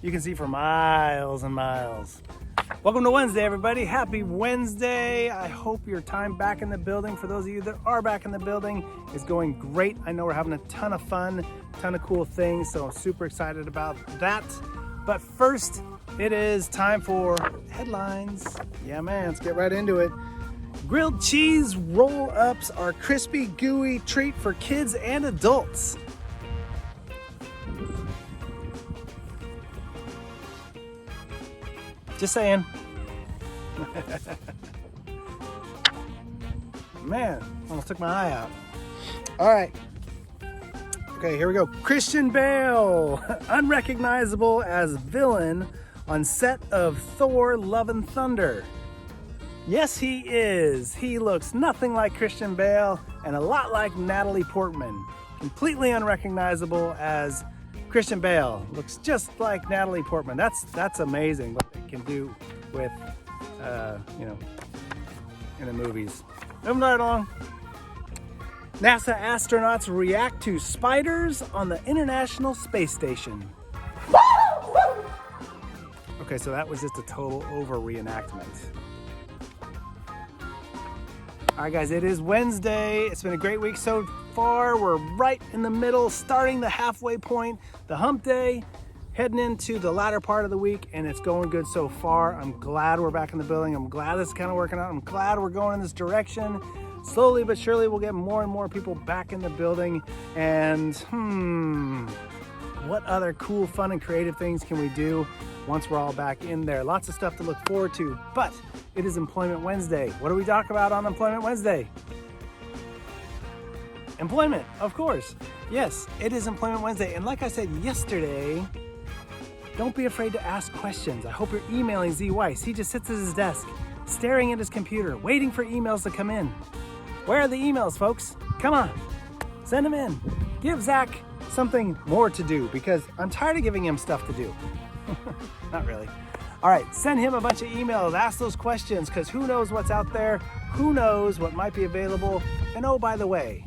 you can see for miles and miles. Welcome to Wednesday, everybody. Happy Wednesday. I hope your time back in the building, for those of you that are back in the building, is going great. I know we're having a ton of fun, ton of cool things, so I'm super excited about that. But first, it is time for headlines. Yeah, man, let's get right into it. Grilled cheese roll-ups are crispy, gooey treat for kids and adults. Just saying. Man, almost took my eye out. All right. Okay, here we go. Christian Bale, unrecognizable as villain on set of Thor: Love and Thunder. Yes, he is. He looks nothing like Christian Bale and a lot like Natalie Portman. Completely unrecognizable as Christian Bale. Looks just like Natalie Portman. That's amazing what they can do with, in the movies. Moving right along. NASA astronauts react to spiders on the International Space Station. Okay, so that was just a total over reenactment. All right, guys, it is Wednesday. It's been a great week so far. We're right in the middle, starting the halfway point, the hump day, heading into the latter part of the week, and it's going good so far. I'm glad we're back in the building. I'm glad this is kind of working out. I'm glad we're going in this direction. Slowly but surely, we'll get more and more people back in the building. And what other cool, fun, and creative things can we do once we're all back in there? Lots of stuff to look forward to, but it is Employment Wednesday. What do we talk about on Employment Wednesday? Employment, of course. Yes, it is Employment Wednesday. And like I said yesterday, don't be afraid to ask questions. I hope you're emailing Z Weiss. He just sits at his desk, staring at his computer, waiting for emails to come in. Where are the emails, folks? Come on, send them in. Give Zach something more to do, because I'm tired of giving him stuff to do. Not really. All right, send him a bunch of emails, ask those questions, because who knows what's out there, who knows what might be available. And oh, by the way,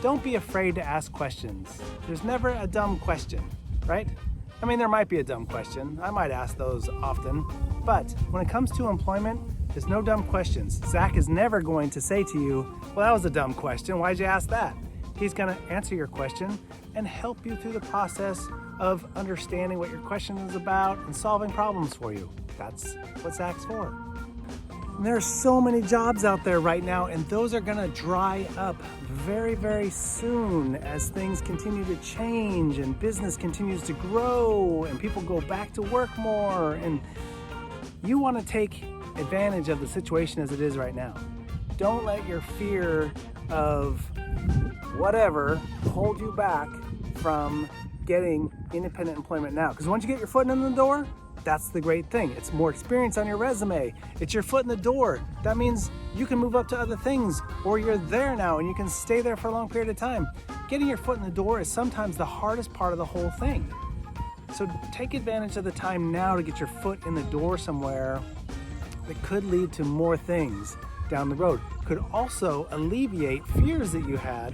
don't be afraid to ask questions. There's never a dumb question, right? I mean, there might be a dumb question. I might ask those often, but when it comes to employment, there's no dumb questions. Zach is never going to say to you, well, that was a dumb question. Why'd you ask that? He's gonna answer your question and help you through the process of understanding what your question is about and solving problems for you. That's what Zach's for. And there are so many jobs out there right now, and those are gonna dry up very, very soon as things continue to change and business continues to grow and people go back to work more. And you wanna take advantage of the situation as it is right now. Don't let your fear of whatever hold you back from getting independent employment now. Because once you get your foot in the door, that's the great thing. It's more experience on your resume. It's your foot in the door. That means you can move up to other things, or you're there now and you can stay there for a long period of time. Getting your foot in the door is sometimes the hardest part of the whole thing. So take advantage of the time now to get your foot in the door somewhere that could lead to more things down the road. Could also alleviate fears that you had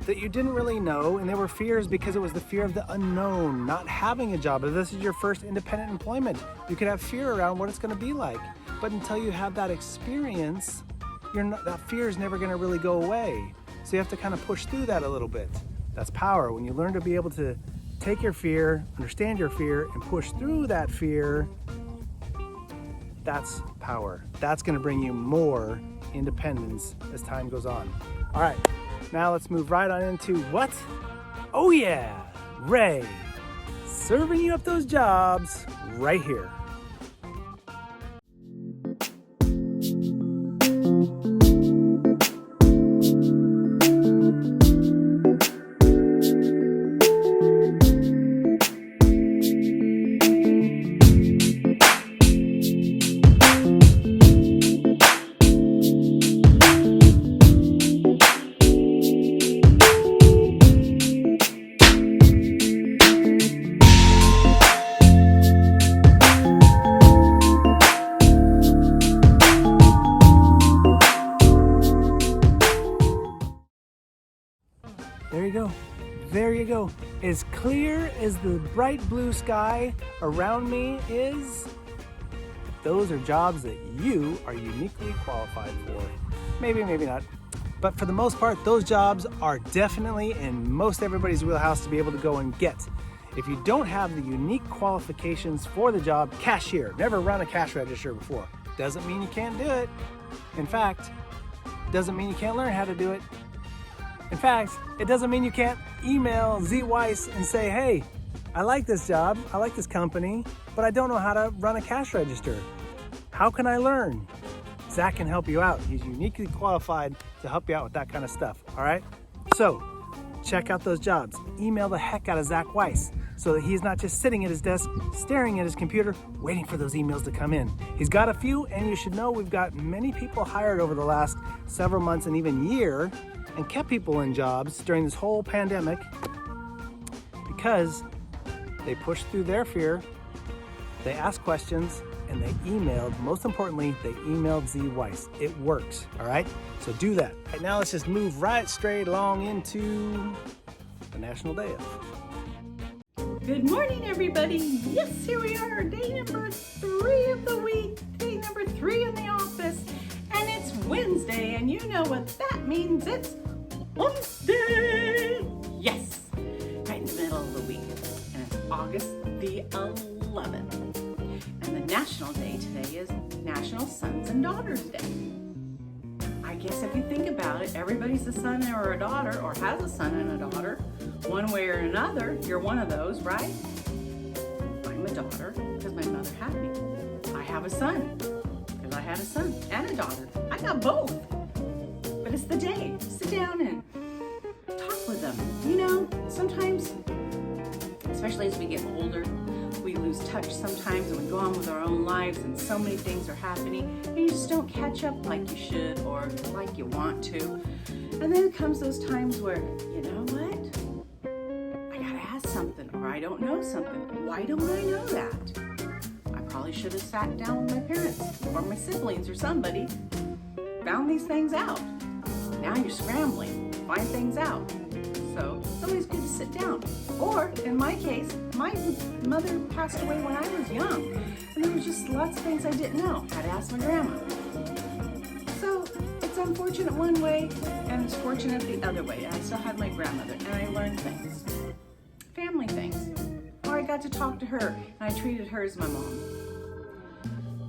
that you didn't really know, and they were fears because it was the fear of the unknown, not having a job. If this is your first independent employment, you could have fear around what it's going to be like. But until you have that experience, that fear is never going to really go away. So you have to kind of push through that a little bit. That's power. When you learn to be able to take your fear, understand your fear, and push through that fear, that's power. That's going to bring you more independence as time goes on. All right, now let's move right on into what? Oh yeah, Ray, serving you up those jobs right here. you go. As clear as the bright blue sky around me is, those are jobs that you are uniquely qualified for. Maybe, maybe not. But for the most part, those jobs are definitely in most everybody's wheelhouse to be able to go and get. If you don't have the unique qualifications for the job, cashier, never run a cash register before, doesn't mean you can't do it. In fact, doesn't mean you can't learn how to do it. In fact, it doesn't mean you can't email Z Weiss and say, hey, I like this job, I like this company, but I don't know how to run a cash register. How can I learn? Zach can help you out. He's uniquely qualified to help you out with that kind of stuff, all right? So, check out those jobs. Email the heck out of Zach Weiss so that he's not just sitting at his desk, staring at his computer, waiting for those emails to come in. He's got a few, and you should know we've got many people hired over the last several months and even year and kept people in jobs during this whole pandemic because they pushed through their fear, they asked questions, and they emailed, most importantly, they emailed Z Weiss. It works, all right? So do that. Right now, let's just move right straight along into the National Day of. Good morning, everybody. Yes, here we are, day number 3 of the week, day number 3 in the office, and it's Wednesday, and you know what that means. It's Wednesday. Yes, right in the middle of the week, and it's August the 11th. And the national day today is National Sons and Daughters Day. I guess if you think about it, everybody's a son or a daughter, or has a son and a daughter. One way or another, you're one of those, right? I'm a daughter because my mother had me. I have a son because I had a son and a daughter. I got both. But it's the day. Sit down and talk with them. You know, sometimes, especially as we get older, we lose touch sometimes and we go on with our own lives and so many things are happening and you just don't catch up like you should or like you want to. And then comes those times where, you know what? I gotta ask something, or I don't know something. Why don't I know that? I probably should have sat down with my parents or my siblings or somebody, found these things out. Now you're scrambling to find things out. So it's always good to sit down. Or in my case, my mother passed away when I was young, and there was just lots of things I didn't know. I had to ask my grandma. So it's unfortunate one way, and it's fortunate the other way. And I still had my grandmother, and I learned things, family things. Or I got to talk to her, and I treated her as my mom.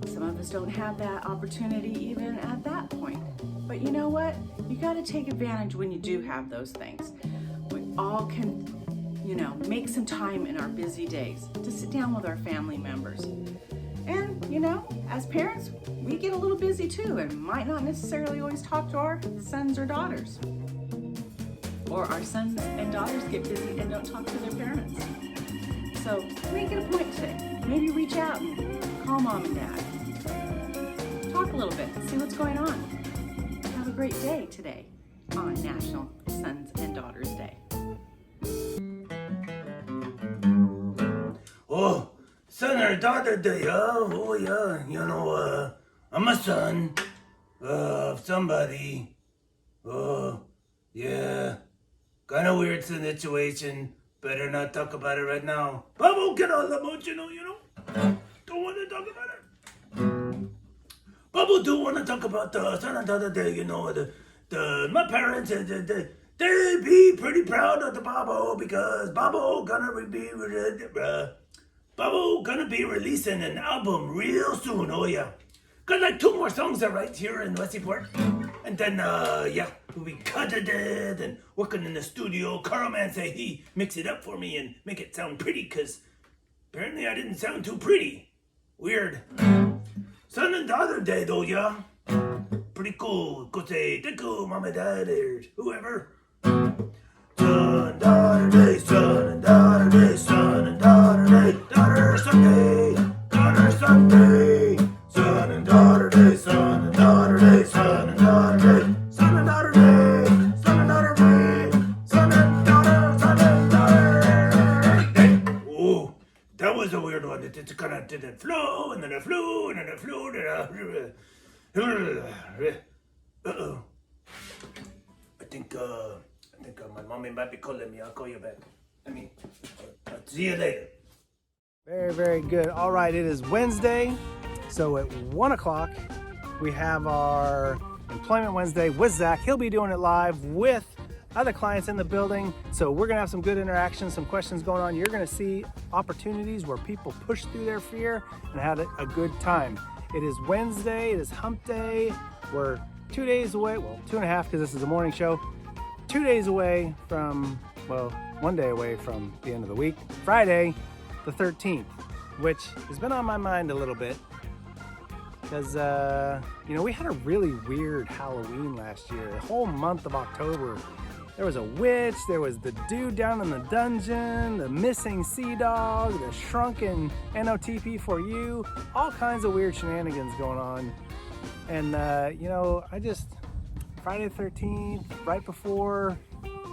Some of us don't have that opportunity even at that point. But you know what? You got to take advantage when you do have those things. We all can, you know, make some time in our busy days to sit down with our family members. And, you know, as parents, we get a little busy too and might not necessarily always talk to our sons or daughters. Or our sons and daughters get busy and don't talk to their parents. So make it a point today. Maybe reach out and call mom and dad. Talk a little bit, see what's going on. Have a great day today on National Sons and Daughters Day. Oh, son or daughter day, huh? Oh yeah, you know, I'm a son of somebody. Oh, yeah, kind of weird situation. Better not talk about it right now. I won't get all emotional, you know. Don't want to talk about it. Bubble do want to talk about the son and daughter day, you know. My parents, they be pretty proud of the Babo because Babo gonna be releasing an album real soon. Oh yeah, got like 2 more songs I write here in Westport, and then yeah, we'll be cutting it and working in the studio. Carl Man say he mix it up for me and make it sound pretty, cause apparently I didn't sound too pretty. Weird. Son and daughter day though, yeah. Pretty cool. Go say thank you, mom and dad, or whoever. Son and daughter day, son and daughter day, son and daughter day, daughter Sunday, daughter Sunday, son and daughter day, son and daughter day, son and daughter day, son and daughter day, son and daughter day, son and daughter day. Oh, that was a weird one. It kind of didn't flow, and then it flew, and then it flew, and uh-oh. I think my mommy might be calling me. I'll call you back. I'll see you later. Very, very good. All right, it is Wednesday. So at 1 o'clock, we have our Employment Wednesday with Zach. He'll be doing it live with other clients in the building. So we're gonna have some good interactions, some questions going on. You're gonna see opportunities where people push through their fear and have a good time. It is Wednesday, it is Hump Day. We're 2 days away, well, 2.5 because this is a morning show. 2 days away from, well, 1 day away from the end of the week. Friday, the 13th, which has been on my mind a little bit because, we had a really weird Halloween last year. The whole month of October, there was a witch, there was the dude down in the dungeon, the missing sea dog, the shrunken NOTP for you, all kinds of weird shenanigans going on. And, Friday the 13th, right before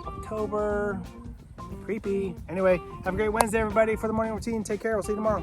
October, creepy. Anyway, have a great Wednesday, everybody, for the morning routine. Take care. We'll see you tomorrow.